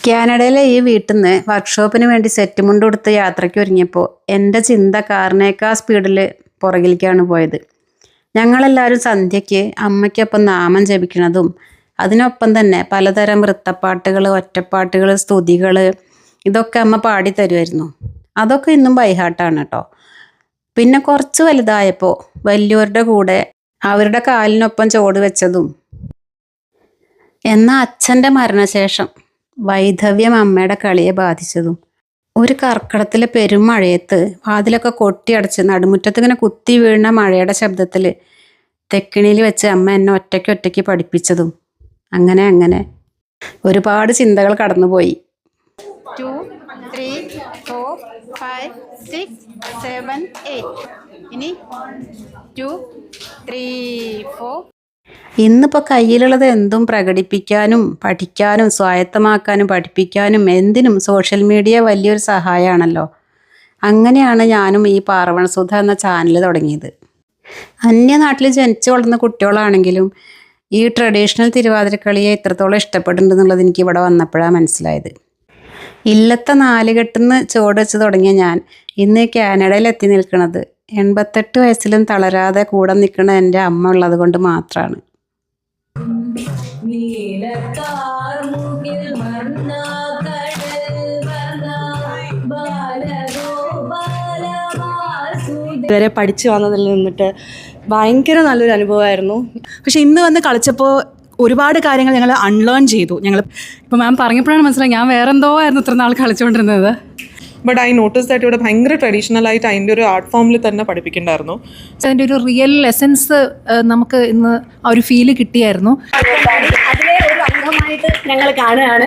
കാനഡയിലെ ഈ വീട്ടിൽ നിന്ന് വർക്ക്ഷോപ്പിന് വേണ്ടി സെറ്റ് മുണ്ട് കൊടുത്ത് യാത്രയ്ക്ക് ഒരുങ്ങിയപ്പോൾ എൻ്റെ ചിന്ത കാറിനേക്കാൾ സ്പീഡിൽ പുറകിലേക്കാണ് പോയത്. ഞങ്ങളെല്ലാവരും സന്ധ്യയ്ക്ക് അമ്മയ്ക്കൊപ്പം നാമം ജപിക്കണതും അതിനൊപ്പം തന്നെ പലതരം വൃത്തപ്പാട്ടുകൾ, ഒറ്റപ്പാട്ടുകൾ, സ്തുതികൾ ഇതൊക്കെ അമ്മ പാടി തരുമായിരുന്നു. അതൊക്കെ ഇന്നും ബൈഹാർട്ടാണ് കേട്ടോ. പിന്നെ കുറച്ച് വലുതായപ്പോൾ വലിയവരുടെ കൂടെ അവരുടെ കാലിനൊപ്പം ചുവട് വെച്ചതും. എന്നാൽ അച്ഛൻ്റെ മരണശേഷം വൈധവ്യം അമ്മയുടെ കളിയെ ബാധിച്ചതും ഒരു കർക്കിടത്തിലെ പെരുമഴയത്ത് വാതിലൊക്കെ കൊട്ടിയടച്ച് നടുമുറ്റത്ത് ഇങ്ങനെ കുത്തി വീഴുന്ന മഴയുടെ ശബ്ദത്തിൽ തെക്കിണിയിൽ വെച്ച് അമ്മ എന്നെ ഒറ്റയ്ക്ക് പഠിപ്പിച്ചതും അങ്ങനെ ഒരുപാട് ചിന്തകൾ കടന്നുപോയി. 2, 3, 4, 5, 6, 7, 8 ഇനി 2, 3, 4. ഇന്നിപ്പോൾ കയ്യിലുള്ളത് എന്തും പ്രകടിപ്പിക്കാനും പഠിക്കാനും സ്വായത്തമാക്കാനും പഠിപ്പിക്കാനും എന്തിനും സോഷ്യൽ മീഡിയ വലിയൊരു സഹായമാണല്ലോ. അങ്ങനെയാണ് ഞാനും ഈ പാർവണസുധ എന്ന ചാനൽ തുടങ്ങിയത്. അന്യനാട്ടിൽ ജനിച്ചു വളർന്ന കുട്ടികളാണെങ്കിലും ഈ ട്രഡീഷണൽ തിരുവാതിരക്കളിയെ ഇത്രത്തോളം ഇഷ്ടപ്പെടുന്നുണ്ടെന്നുള്ളത് എനിക്ക് ഇവിടെ വന്നപ്പോഴാണ് മനസ്സിലായത്. ഇല്ലത്തെ നാലുകെട്ടുന്ന് ചുവട് വെച്ച് തുടങ്ങിയ ഞാൻ ഇന്ന് കാനഡയിൽ എത്തി നിൽക്കുന്നത് 88 വയസ്സിലും തളരാതെ കൂടെ നിൽക്കുന്ന എൻ്റെ അമ്മ ഉള്ളത് കൊണ്ട് മാത്രമാണ്. ഇതുവരെ പഠിച്ചു വന്നതിൽ നിന്നിട്ട് ഭയങ്കര നല്ലൊരു അനുഭവമായിരുന്നു. പക്ഷെ ഇന്ന് വന്ന് കളിച്ചപ്പോൾ ഒരുപാട് കാര്യങ്ങൾ ഞങ്ങൾ അൺലേൺ ചെയ്തു. ഞങ്ങൾ ഇപ്പോൾ മാം പറഞ്ഞപ്പോഴാണ് മനസ്സിലായി ഞാൻ വേറെ എന്തോ ആയിരുന്നു ഇത്ര നാൾ കളിച്ചുകൊണ്ടിരുന്നത്. ബട്ട് ഐ നോട്ടീസ് ദാറ്റ് ഇവിടെ ഭയങ്കര ട്രഡീഷണൽ ആയിട്ട് അതിൻ്റെ ഒരു ആർട്ട് ഫോമിൽ തന്നെ പഠിപ്പിക്കണ്ടായിരുന്നു. അതിൻ്റെ ഒരു റിയൽ എസൻസ് നമുക്ക് ഇന്ന് ആ ഒരു ഫീല് കിട്ടിയായിരുന്നു. അതിലെ ഒരു അംഗമായിട്ട് ഞങ്ങൾ കാണുകയാണ്.